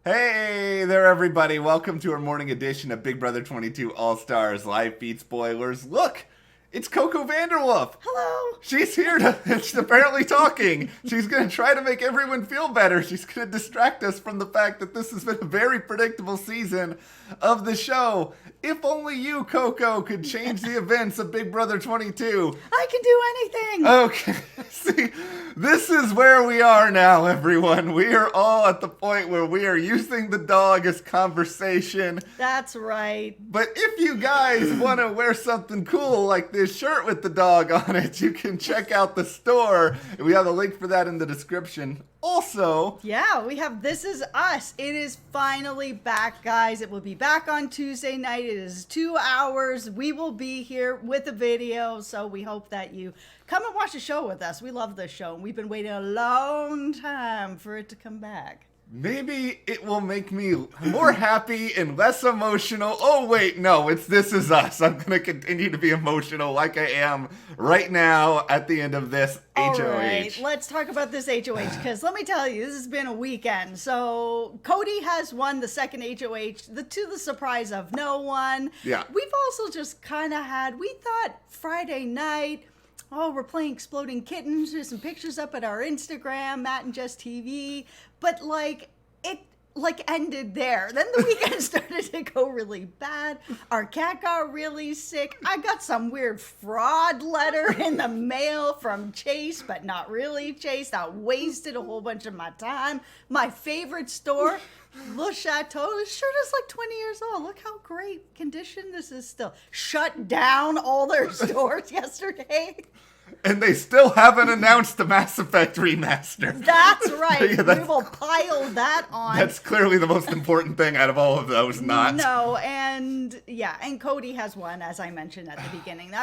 Hey there, everybody. Welcome to our morning edition of Big Brother 22 All-Stars Live Feed Spoilers. Look, it's Coco Vanderwolf. Hello. She's here she's apparently talking. She's going to try to make everyone feel better. She's going to distract us from the fact that this has been a very predictable season of the show. If only you, Coco, could change the events of Big Brother 22. I can do anything. Okay, see, this is where we are now, everyone. We are all at the point where we are using the dog as conversation. That's right. But if you guys want to wear something cool like this shirt with the dog on it, you can check out the store. We have a link for that in the description. Also, yeah, we have This Is Us. It is finally back, guys. It will be back on Tuesday night. It is 2 hours. We will be here with a video, so we hope that you come and watch the show with us. We love this show, and we've been waiting a long time for it to come back. maybe it will make me more happy and less emotional. Oh, wait, no, it's This Is Us. I'm going to continue to be emotional like I am right now at the end of this HoH. All right, let's talk about this HoH, because let me tell you, this has been a weekend. So Cody has won the second HoH, to the surprise of no one. Yeah. We've also just kind of we thought Friday night, oh, we're playing Exploding Kittens. There's some pictures up at our Instagram, Matt and Jess TV. But it ended there. Then the weekend started to go really bad. Our cat got really sick. I got some weird fraud letter in the mail from Chase, but not really Chase. That wasted a whole bunch of my time. My favorite store, Le Chateau, this shirt is like 20 years old. Look how great condition this is still. Shut down all their stores yesterday. And they still haven't announced the Mass Effect remaster. That's right. Yeah, we will pile that on. That's clearly the most important thing out of all of those, not. No, and Cody has won, as I mentioned at the beginning.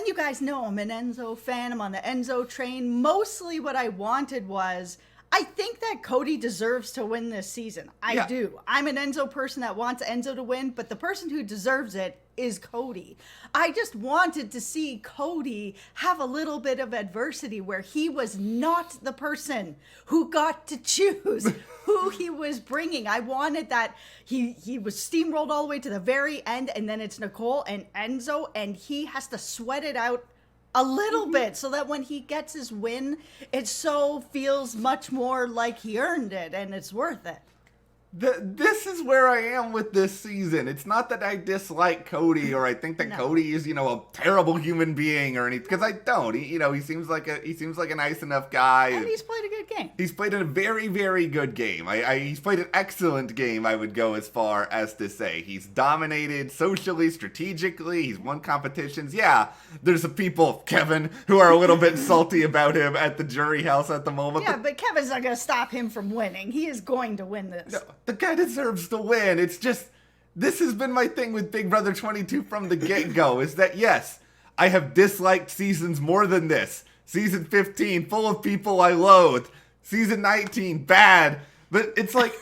You guys know I'm an Enzo fan. I'm on the Enzo train. Mostly what I wanted was, I think that Cody deserves to win this season. I do. I'm an Enzo person that wants Enzo to win, but the person who deserves it is Cody. I just wanted to see Cody have a little bit of adversity where he was not the person who got to choose who he was bringing. I wanted that he was steamrolled all the way to the very end, and then it's Nicole and Enzo, and he has to sweat it out a little bit so that when he gets his win, it feels much more like he earned it and it's worth it. This is where I am with this season. It's not that I dislike Cody or I think that Cody is, a terrible human being or anything, because I don't. He seems like a nice enough guy. And he's played a good game. He's played a very, very good game. He's played an excellent game, I would go as far as to say. He's dominated socially, strategically. He's won competitions. Yeah, there's some people, Kevin, who are a little bit salty about him at the jury house at the moment. Yeah, but Kevin's not going to stop him from winning. He is going to win this. No, the guy deserves to win. It's just, this has been my thing with Big Brother 22 from the get-go, is that yes, I have disliked seasons more than this. Season 15, full of people I loathe. Season 19, bad. But it's like,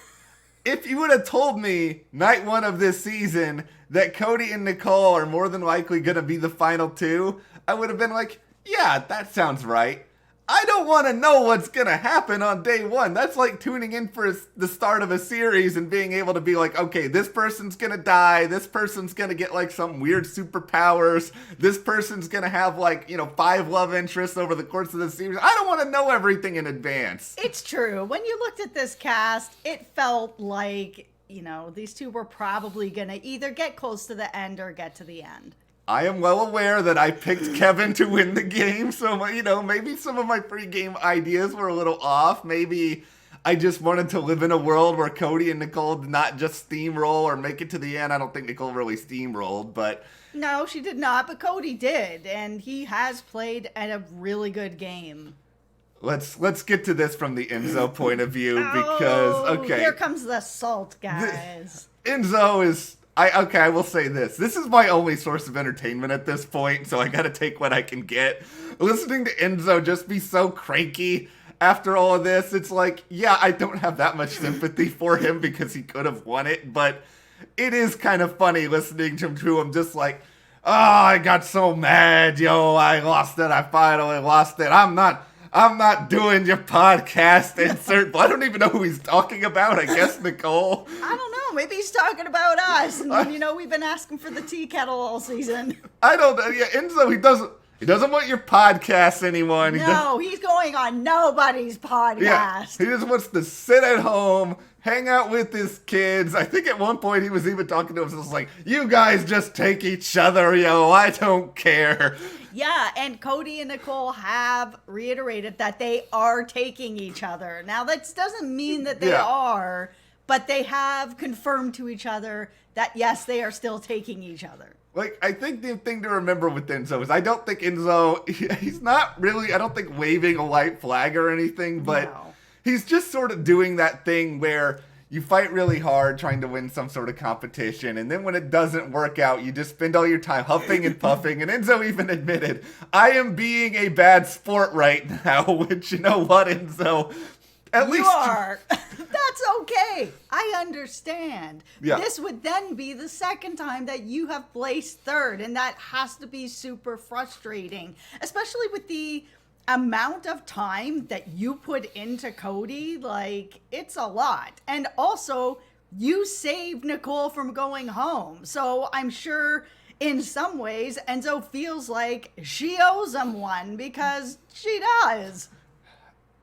if you would have told me night one of this season that Cody and Nicole are more than likely going to be the final two, I would have been like, yeah, that sounds right. I don't want to know what's going to happen on day one. That's like tuning in for the start of a series and being able to be like, okay, this person's going to die. This person's going to get like some weird superpowers. This person's going to have 5 love interests over the course of the series. I don't want to know everything in advance. It's true. When you looked at this cast, it felt like, these two were probably going to either get close to the end or get to the end. I am well aware that I picked Kevin to win the game, so, maybe some of my pre-game ideas were a little off. Maybe I just wanted to live in a world where Cody and Nicole did not just steamroll or make it to the end. I don't think Nicole really steamrolled, but... No, she did not, but Cody did, and he has played at a really good game. Let's get to this from the Enzo point of view, because, okay... Here comes the salt, guys. Enzo is... I will say this. This is my only source of entertainment at this point, so I gotta take what I can get. Listening to Enzo just be so cranky after all of this, it's like, yeah, I don't have that much sympathy for him because he could have won it, but it is kind of funny listening to him just like, oh, I got so mad, I lost it, I finally lost it, I'm not I'm not doing your podcast insert. I don't even know who he's talking about. I guess Nicole. I don't know. Maybe he's talking about us. And, we've been asking for the tea kettle all season. I don't know. Yeah, Enzo, he doesn't want your podcast, anyone. No, he's going on nobody's podcast. Yeah, he just wants to sit at home, hang out with his kids. I think at one point he was even talking to us. It's like, you guys just take each other, yo. I don't care. Yeah, and Cody and Nicole have reiterated that they are taking each other. Now, that doesn't mean that they are, but they have confirmed to each other that, yes, they are still taking each other. Like, I think the thing to remember with Enzo is I don't think Enzo, he's not really, I don't think waving a white flag or anything, but he's just sort of doing that thing where you fight really hard trying to win some sort of competition, and then when it doesn't work out, you just spend all your time huffing and puffing, and Enzo even admitted, I am being a bad sport right now, which, you know what, Enzo? At least you are. That's okay. I understand. Yeah. This would then be the second time that you have placed third, and that has to be super frustrating, especially with the amount of time that you put into Cody. Like, it's a lot. And also, you saved Nicole from going home. So I'm sure in some ways Enzo feels like she owes him one, because she does.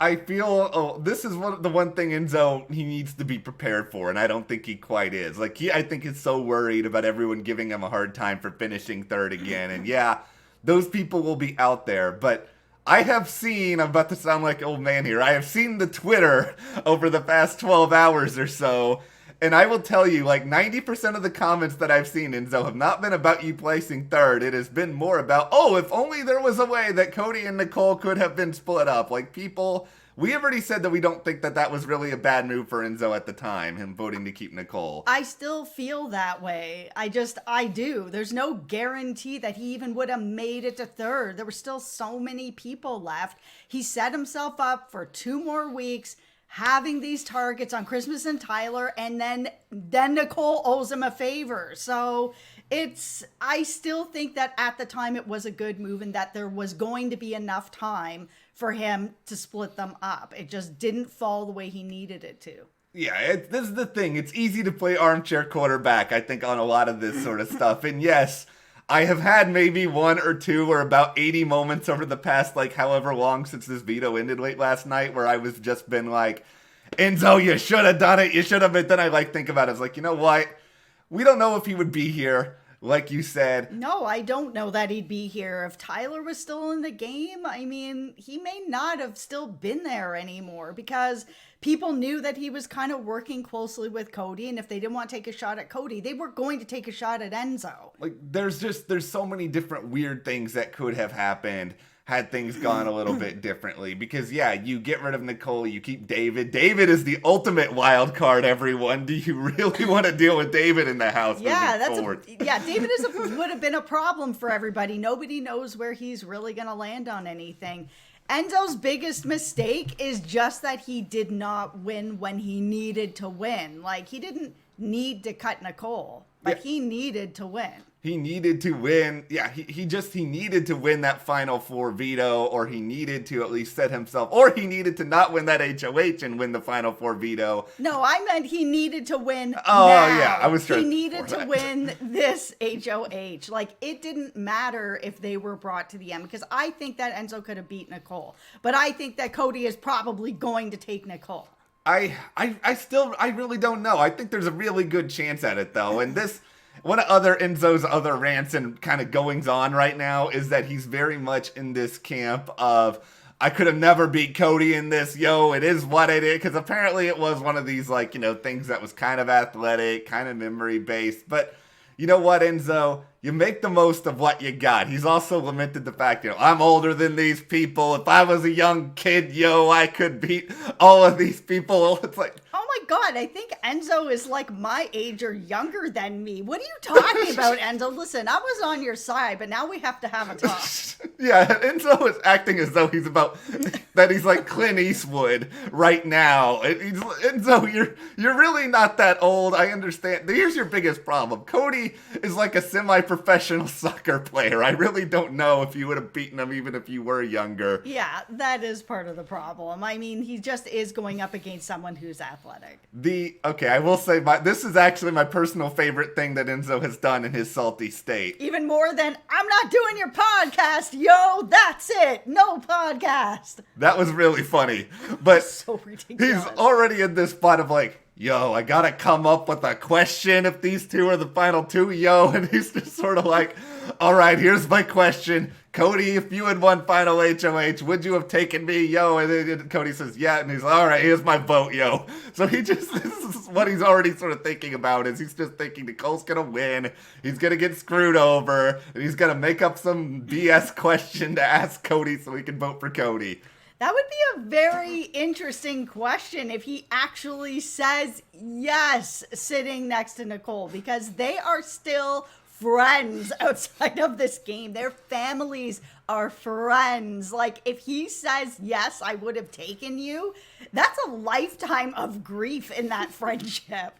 I feel, this is the one thing Enzo, he needs to be prepared for, and I don't think he quite is. Like, I think he's so worried about everyone giving him a hard time for finishing third again, and yeah, those people will be out there, but I have seen, I'm about to sound like an old man here, I have seen the Twitter over the past 12 hours or so, and I will tell you, like, 90% of the comments that I've seen, Enzo, have not been about you placing third. It has been more about, oh, if only there was a way that Cody and Nicole could have been split up. Like, people, we have already said that we don't think that that was really a bad move for Enzo at the time, him voting to keep Nicole. I still feel that way. I do. There's no guarantee that he even would have made it to third. There were still so many people left. He set himself up for 2 more weeks, having these targets on Christmas and Tyler, and then Nicole owes him a favor. So I still think that at the time it was a good move, and that there was going to be enough time for him to split them up. It just didn't fall the way he needed it to. Yeah, this is the thing. It's easy to play armchair quarterback, I think, on a lot of this sort of stuff. And yes, I have had maybe 1 or 2 or about 80 moments over the past, like, however long since this veto ended late last night, where I was just been like, Enzo, you should have done it. You should have. But then I think about it. It's like, you know what? We don't know if he would be here, like you said. No, I don't know that he'd be here. If Tyler was still in the game, I mean, he may not have still been there anymore, because people knew that he was kind of working closely with Cody, and if they didn't want to take a shot at Cody, they were going to take a shot at Enzo. Like, there's so many different weird things that could have happened had things gone a little bit differently. Because, yeah, you get rid of Nicole, you keep David. David is the ultimate wild card, everyone. Do you really want to deal with David in the house moving forward? David would have been a problem for everybody. Nobody knows where he's really going to land on anything. Enzo's biggest mistake is just that he did not win when he needed to win. Like, he didn't need to cut Nicole, but he needed to win. He needed to win. Yeah, he needed to win that Final Four veto, or he needed to at least set himself, or he needed to not win that HoH and win the Final Four veto. No, I meant he needed to win Oh, now. yeah, I was trying. He needed to win this HoH. Like, it didn't matter if they were brought to the end, because I think that Enzo could have beat Nicole. But I think that Cody is probably going to take Nicole. I really don't know. I think there's a really good chance at it, though. And one of Enzo's other rants and kind of goings on right now is that he's very much in this camp of, I could have never beat Cody in this, it is what it is. Because apparently it was one of these, like, things that was kind of athletic, kind of memory based. But you know what, Enzo? You make the most of what you got. He's also lamented the fact, I'm older than these people. If I was a young kid, I could beat all of these people. It's like, oh my God, I think Enzo is like my age or younger than me. What are you talking about, Enzo? Listen, I was on your side, but now we have to have a talk. Yeah, Enzo is acting as though he's like Clint Eastwood right now. Enzo, you're really not that old. I understand. Here's your biggest problem. Cody is like a semi-professional soccer player. I really don't know if you would have beaten him even if you were younger. Yeah, that is part of the problem. I mean, he just is going up against someone who's athletic. Okay, I will say this is actually my personal favorite thing that Enzo has done in his salty state. Even more than, I'm not doing your podcast, yo, that's it, no podcast. That was really funny, but so ridiculous. He's already in this spot of like, yo, I gotta come up with a question if these two are the final two, yo, and he's just sort of like, all right, here's my question. Cody, if you had won final HoH, would you have taken me, yo? And then Cody says, yeah, and he's like, all right, here's my vote, yo. So this is what he's already sort of thinking about, is he's just thinking Nicole's gonna win, he's gonna get screwed over, and he's gonna make up some BS question to ask Cody so he can vote for Cody. That would be a very interesting question if he actually says yes sitting next to Nicole, because they are still friends outside of this game. Their families are friends. Like, if he says, yes, I would have taken you, that's a lifetime of grief in that friendship.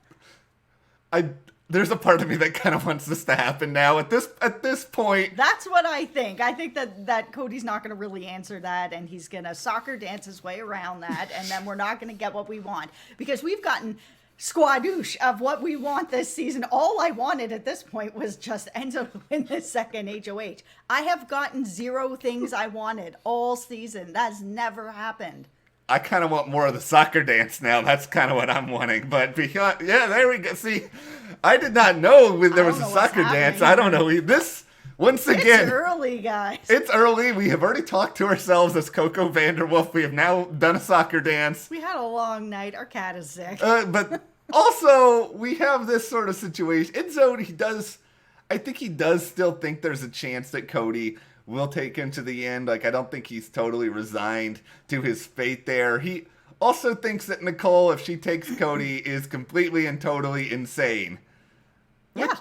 There's a part of me that kind of wants this to happen now. At this point, that's what I think. I think that Cody's not going to really answer that, and he's going to soccer dance his way around that, and then we're not going to get what we want, because we've gotten squadouche of what we want this season. All I wanted at this point was just Enzo to win the second HoH. I have gotten 0 things I wanted all season. That's never happened. I kind of want more of the soccer dance now. That's kind of what I'm wanting. But yeah, there we go. See, I did not know there was a soccer dance. I don't know. Once again, it's early, guys. It's early. We have already talked to ourselves as Coco Vanderwolf. We have now done a soccer dance. We had a long night. Our cat is sick. But also, we have this sort of situation. Enzo, I think he does still think there's a chance that Cody will take him to the end. Like, I don't think he's totally resigned to his fate there. He also thinks that Nicole, if she takes Cody, is completely and totally insane. Yeah.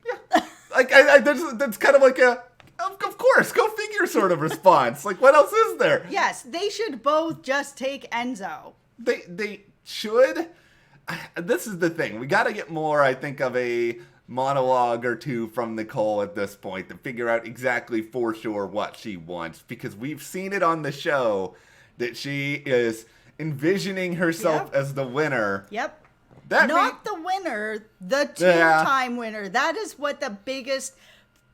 Yeah. Like, that's kind of like of course, go figure sort of response. Like, what else is there? Yes, they should both just take Enzo. They should. This is the thing. We got to get more, I think, of a monologue or two from Nicole at this point to figure out exactly for sure what she wants, because we've seen it on the show that she is envisioning herself as the winner. Yep. Not the winner, the two-time winner. That is what the biggest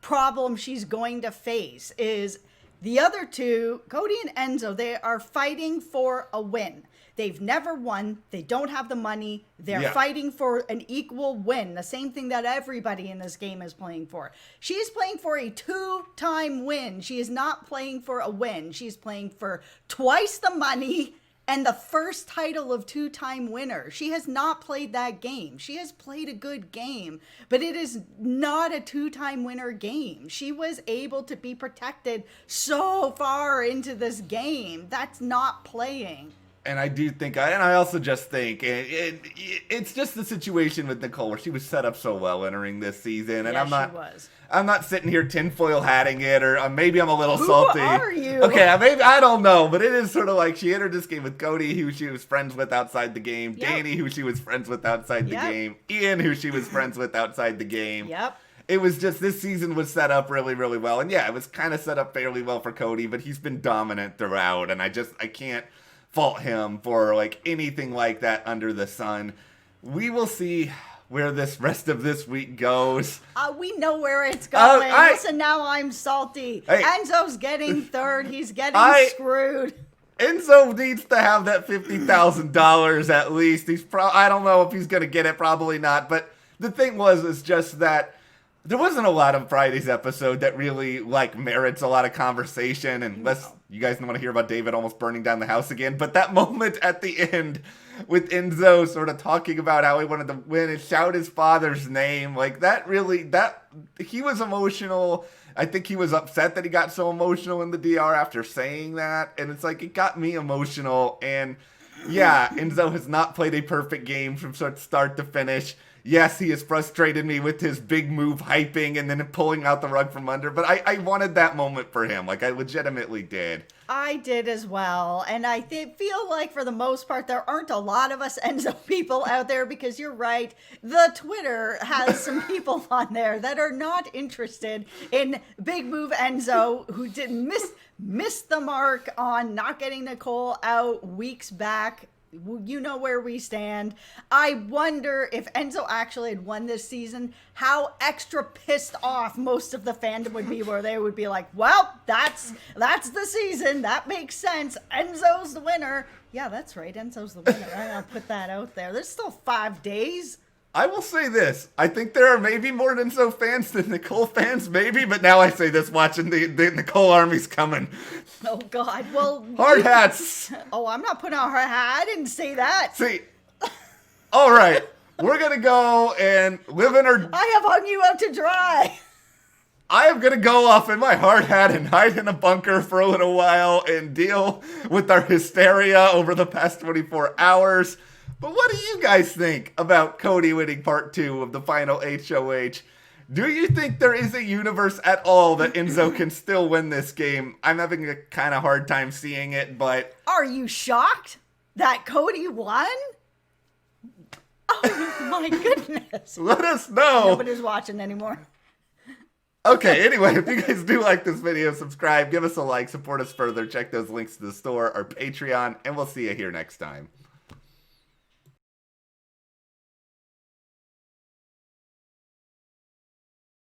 problem she's going to face is the other two, Cody and Enzo. They are fighting for a win. They've never won. They don't have the money. They're fighting for an equal win. The same thing that everybody in this game is playing for. She is playing for a 2-time win. She is not playing for a win. She's playing for twice the money and the first title of 2-time winner. She has not played that game. She has played a good game, but it is not a 2-time winner game. She was able to be protected so far into this game. That's not playing. And I do think, and I also just think, it's just the situation with Nicole where she was set up so well entering this season, and I'm not sitting here tinfoil hatting it, or maybe I'm a little salty. Who are you? Okay, maybe I don't know, but it is sort of like she entered this game with Cody, who she was friends with outside the game, Danny, who she was friends with outside the game, Ian, who she was friends with outside the game. Yep. It was just, this season was set up really, really well, and yeah, it was kind of set up fairly well for Cody, but he's been dominant throughout, and I can't fault him for like anything like that under the sun. We will see where this rest of this week goes. We know where it's going. Listen, now I'm salty. Hey, Enzo's getting third. He's getting screwed. Enzo needs to have that $50,000 at least. I don't know if he's going to get it. Probably not. But the thing is just that there wasn't a lot of Friday's episode that really merits a lot of conversation, unless you guys want to hear about David almost burning down the house again. But that moment at the end with Enzo sort of talking about how he wanted to win and shout his father's name, he was emotional. I think he was upset that he got so emotional in the DR after saying that, and it's like, it got me emotional. And yeah, Enzo has not played a perfect game from start to finish. Yes, he has frustrated me with his big move hyping and then pulling out the rug from under, but I wanted that moment for him. Like, I legitimately did. I did as well. And I feel like for the most part, there aren't a lot of us Enzo people out there because you're right. The Twitter has some people on there that are not interested in Big Move Enzo, who didn't miss the mark on not getting Nicole out weeks back. You know where we stand. I wonder if Enzo actually had won this season, how extra pissed off most of the fandom would be, where they would be like, well, that's the season. That makes sense. Enzo's the winner. Yeah, that's right. Enzo's the winner. I'll put that out there. There's still 5 days. I will say this. I think there are maybe more Enzo fans than Nicole fans, maybe, but now I say this watching the Nicole army's coming. Oh, God. Well, hard hats. Oh, I'm not putting on her hat. I didn't say that. See, all right. We're going to go and live in our... I have hung you out to dry. I am going to go off in my hard hat and hide in a bunker for a little while and deal with our hysteria over the past 24 hours. But what do you guys think about Cody winning part 2 of the final HoH? Do you think there is a universe at all that Enzo can still win this game? I'm having a kind of hard time seeing it, but... Are you shocked that Cody won? Oh, my goodness. Let us know. Nobody's watching anymore. Okay, anyway, if you guys do like this video, subscribe, give us a like, support us further, check those links to the store, our Patreon, and we'll see you here next time.